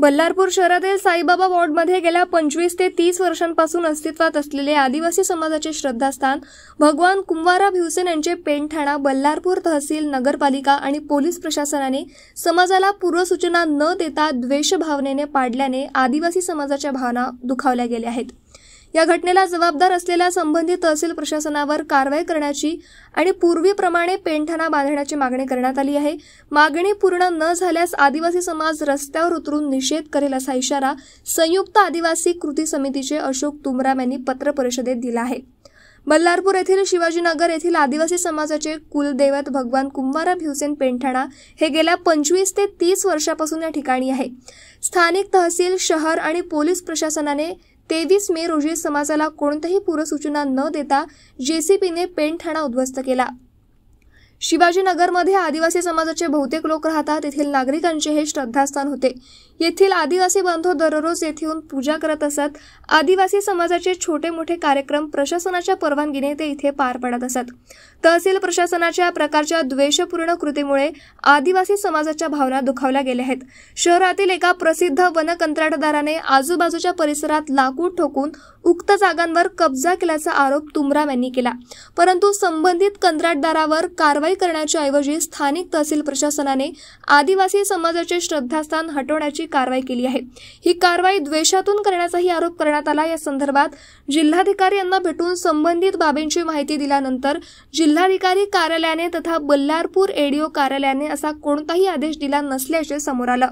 बल्लारपूर शहरातील साईबाबा वॉर्डमध्ये गेल्या 25 ते 30 वर्षांपासून अस्तित्वात असलेले आदिवासी समाजाचे श्रद्धास्थान भगवान कुंवारा भिवसेन यांचे पेंठाणा बल्लारपूर तहसील, नगरपालिका आणि पोलीस प्रशासनाने समाजाला पूर्वसूचना न देता द्वेषभावनेने पाडल्याने आदिवासी समाजाच्या भावना दुखावल्या गेल्या आहेत। या घटनेला जबाबदार असलेल्या संबंधित तहसील प्रशासनावर कारवाई करण्याची आणि पूर्वीप्रमाणे पेंठाणा बांधण्याची मागणी करण्यात आली आहे। मागणी पूर्ण न झाल्यास आदिवासी समाज रस्त्यावर उतरून निषेध करेल असा इशारा संयुक्त आदिवासी कृती समितीचे अशोक तुमराम यांनी पत्र परिषदेत दिला आहे। बल्लारपूर येथील शिवाजीनगर येथील आदिवासी समाजाचे कुलदैवत भगवान कुंवारा भिवसेन पेंठाणा हे गेल्या 25 ते 30 वर्षापासून या ठिकाणी आहे। स्थानिक तहसील, शहर आणि पोलीस प्रशासनाने 23 मे रोजी समाजाला कोणतीही पूर्वसूचना न देता जेसीबीने पेंठाणा उद्ध्वस्त केला। शिवाजीनगरमध्ये आदिवासी समाजाचे बहुतेक लोक राहतात। येथील नागरिकांचे हे श्रद्धास्थान होते। येथील आदिवासी बांधव दररोज येथे येऊन पूजा करत असत। आदिवासी समाजाचे छोटे मोठे कार्यक्रम प्रशासनाच्या परवानगीने ते इथे पार पडत असत। तहसील प्रशासनाच्या प्रकारच्या द्वेषपूर्ण कृतीमुळे आदिवासी समाजाच्या भावना दुखावल्या गेल्या आहेत। शहरातील एका प्रसिद्ध वन कंत्राटदाराने आजूबाजूच्या परिसरात लाकूड ठोकून उक्त जागांवर कब्जा केल्याचा आरोप तुमराम यांनी केला, परंतु संबंधित कंत्राटदारावर कारवाई करण्याच्या ऐवजी स्थानिक तहसील प्रशासनाने आदिवासी समाजाचे श्रद्धास्थान हटवण्याची कारवाई केली आहे। ही कारवाई द्वेषातून करण्याचाही आरोप करण्यात आला। या संदर्भात जिल्हाधिकारी यांना भेटून संबंधित बाबींची माहिती दिल्यानंतर जिल्हाधिकारी कार्यालयाने तथा बल्लारपूर एडीओ कार्यालयाने असा कोणताही आदेश दिला नसल्याचे समोर आलं।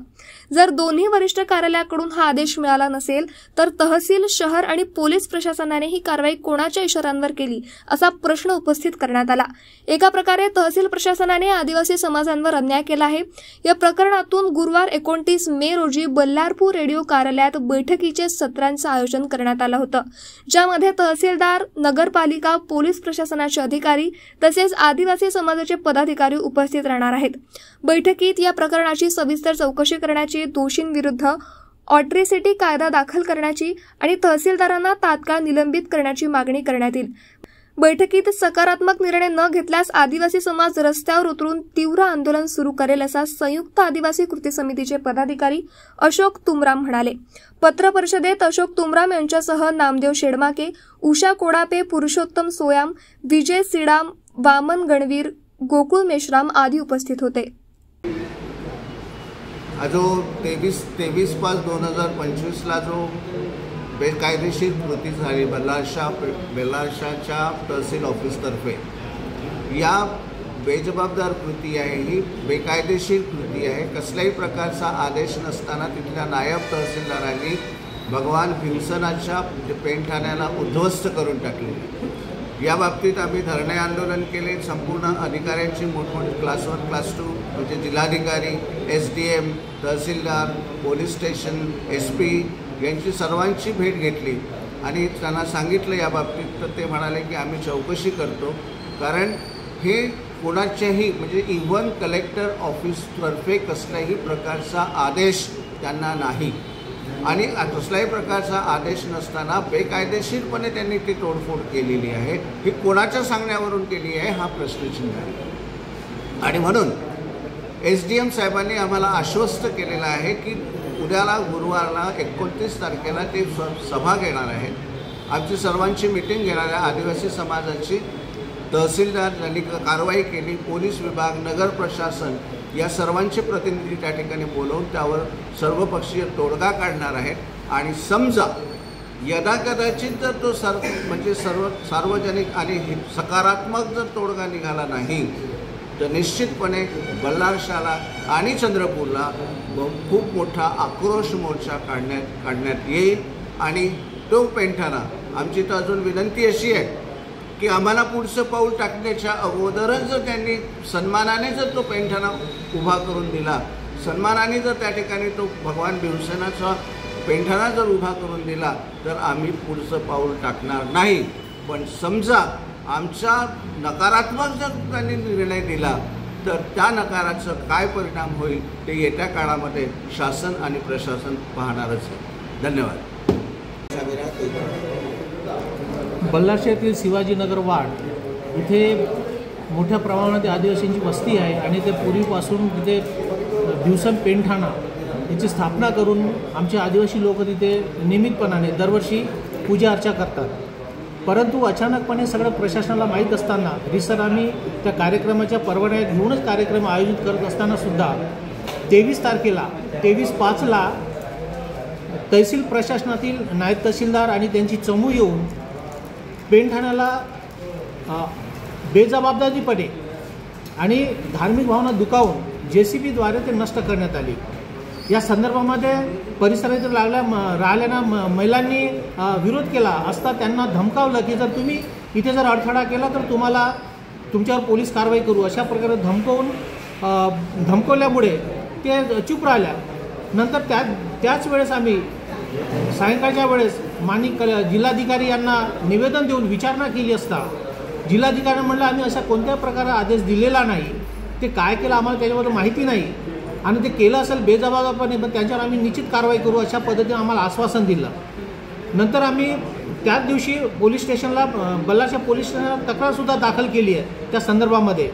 जर दोन्ही वरिष्ठ कार्यालयाकडून हा आदेश मिळाला नसेल तर तहसील, शहर आणि पोलीस प्रशासनाने ही कारवाई कोणाच्या इशाऱ्यांवर केली असा प्रश्न उपस्थित करण्यात आला। एका प्रकारे तहसील प्रशासनाने आदिवासी समाजांवर अन्याय केला आहे। या प्रकरणातून गुरुवार 29 मे रोजी बल्लारपूर रेडिओ कार्यालयात बैठकीचे सत्रांचे आयोजन करण्यात आलं होतं, ज्यामध्ये तहसीलदार, नगरपालिका, पोलीस प्रशासनाचे अधिकारी तसेच आदिवासी समाजाचे पदाधिकारी उपस्थित राहणार आहेत। बैठकीत या प्रकरणाची सविस्तर चौकशी करण्याची, दोषींविरुद्ध ऑट्रिसिटी कायदा दाखल करण्याची आणि तहसीलदारांना तात्काळ निलंबित करण्याची मागणी करण्यात येईल। बैठकीत सकारात्मक निर्णय न घेतल्यास आदिवासी समाज रस्त्यावर उतरून तीव्र आंदोलन सुरू करेल असा संयुक्त आदिवासी कृती समितीचे पदाधिकारी अशोक तुमराम म्हणाले। पत्र परिषदेत अशोक तुमराम यांच्यासह नामदेव शेडमाके, उषा कोडापे, पुरुषोत्तम सोयाम, विजय सिडाम, वामन गणवीर, गोकुळ मेश्राम आदी उपस्थित होते। जो 23/5/2025 ला जो बेकायदेशीर कृती झाली बल्लारशाच्या तहसील ऑफिसतर्फे, या बेजबाबदार कृती आहे, ही बेकायदेशीर कृती आहे। कसल्याही प्रकारचा आदेश नसताना तिथल्या नायब तहसीलदारांनी भगवान भिवसेनाच्या पेंठाण्याला उद्ध्वस्त करून टाकले। या बाबतीत आम्ही धरणे आंदोलन केले। संपूर्ण अधिकाऱ्यांची मोठमोठी क्लास 1, क्लास 2 म्हणजे जिल्हाधिकारी, SDM, तहसीलदार, पोलीस स्टेशन, SP यांची सर्वांची भेट घेतली आणि त्यांना सांगितलं या बाबतीत, तर ते म्हणाले की आम्ही चौकशी करतो, कारण हे कोणाच्याही म्हणजे इव्हन कलेक्टर ऑफिसतर्फे कसल्याही प्रकारचा आदेश त्यांना नाही आणि कसल्याही प्रकारचा आदेश नसताना बेकायदेशीरपणे त्यांनी ती तोडफोड केलेली आहे। ही कोणाच्या सांगण्यावरून केली आहे हा प्रश्नचिन्ह आहे। आणि म्हणून SDM साहेबांनी आम्हाला आश्वस्त केलेलं आहे की उद्याला गुरुवारला 29 तारखेला ते सभा घेणार आहेत। आमची सर्वांची मीटिंग घेणार आहे। आदिवासी समाजाची तहसीलदार यांनी कारवाई केली, पोलीस विभाग, नगर प्रशासन या सर्वांचे प्रतिनिधी त्या ठिकाणी बोलवून त्यावर सर्वपक्षीय तोडगा काढणार आहेत। आणि समजा यदाकदाचित जर तो सार्वजनिक आणि सकारात्मक जर तोडगा निघाला नाही तर निश्चितपणे बल्लारशाला आणि चंद्रपूरला खूप मोठा आक्रोश मोर्चा काढण्यात येईल। आणि तो पेंठाणा, आमची तर अजून विनंती अशी आहे की आम्हाला पुढचं पाऊल टाकण्याच्या अगोदरच जर त्यांनी सन्मानाने जर तो पेंठाणा उभा करून दिला, सन्मानाने जर त्या ठिकाणी तो भगवान भिवसेनाचा पेंठाणा जर उभा करून दिला तर आम्ही पुढचं पाऊल टाकणार नाही। पण समजा आमच्या नकारात्मक जर त्यांनी निर्णय दिला तर त्या नकाराचा काय परिणाम होईल ते येत्या काळामध्ये शासन आणि प्रशासन पाहणारच आहे। धन्यवाद। बल्लारशातील शिवाजीनगर वार्ड इथे मोठ्या प्रमाणात आदिवासींची वस्ती आहे आणि ते पूर्वीपासून तिथे भिवसेन पेंठाणा याची स्थापना करून आमचे आदिवासी लोक तिथे नियमितपणाने दरवर्षी पूजा अर्चा करतात. परंतु अचानकपणे सगळं प्रशासनाला माहीत असताना रिसर आम्ही त्या कार्यक्रमाच्या परवानग्या घेऊनच कार्यक्रम आयोजित करत असतानासुद्धा 23 तारखेला 23/5ला तहसील प्रशासनातील नायब तहसीलदार आणि त्यांची चमू येऊन पेणठाण्याला बेजबाबदारीपणे आणि धार्मिक भावना दुखावून JCBद्वारे ते नष्ट करण्यात आले. या संदर्भामध्ये परिसरातील राहिलेल्या महिलांनी विरोध केला असता त्यांना धमकावलं की जर तुम्ही इथे जर अडथळा केला तर तुम्हाला तुमच्यावर पोलीस कारवाई करू अशा प्रकारे धमकवल्यामुळे ते चूप राहिल्या. नंतर त्याच वेळेस आम्ही सायंकाळच्या वेळेस माननीय जिल्हाधिकारी यांना निवेदन देऊन विचारणा केली असता जिल्हाधिकाऱ्यांनी म्हटलं आम्ही अशा कोणत्याही प्रकारे आदेश दिलेला नाही, ते काय केलं आम्हाला त्याच्याबद्दल माहिती नाही आणि ते केलं असेल बेजबाबदारपणे पण त्यांच्यावर आम्ही निश्चित कारवाई करू अशा पद्धतीने आम्हाला आश्वासन दिलं. नंतर आम्ही त्याच दिवशी पोलीस स्टेशनला बल्लारशा पोलीस स्टेशनला तक्रारसुद्धा दाखल केली आहे त्या संदर्भामध्ये.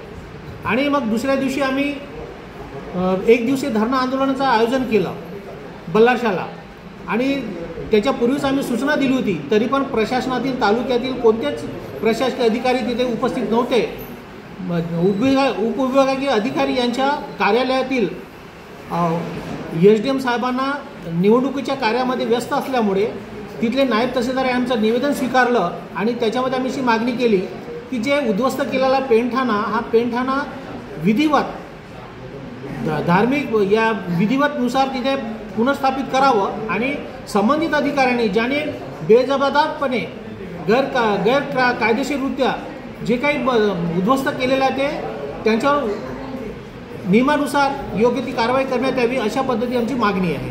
आणि मग दुसऱ्या दिवशी आम्ही एक दिवसीय धरणं आंदोलनाचं आयोजन केलं बल्लारशाला आणि त्याच्यापूर्वीच आम्ही सूचना दिली होती. तरी पण प्रशासनातील तालुक्यातील कोणतेच प्रशासकीय अधिकारी तिथे उपस्थित नव्हते. उपविभागीय अधिकारी यांच्या कार्यालयातील SDM साहेबांना निवडणुकीच्या कार्यामध्ये व्यस्त असल्यामुळे तिथले नायब तहसीलदार यांचं निवेदन स्वीकारलं आणि त्याच्यामध्ये आम्ही अशी मागणी केली की जे उद्ध्वस्त केलेला पेणठाणा हा पेणठाणा विधिवत धार्मिक या विधिवतनुसार तिथे पुनर्स्थापित करावं आणि संबंधित अधिकाऱ्यांनी ज्याने बेजबाबदारपणे गैर कायदेशीररित्या जे काही उद्ध्वस्त केलेलं आहे ते त्यांच्यावर नियमानुसार योग्य ती कारवाई करण्यात यावी अशा पद्धती आमची मागणी आहे.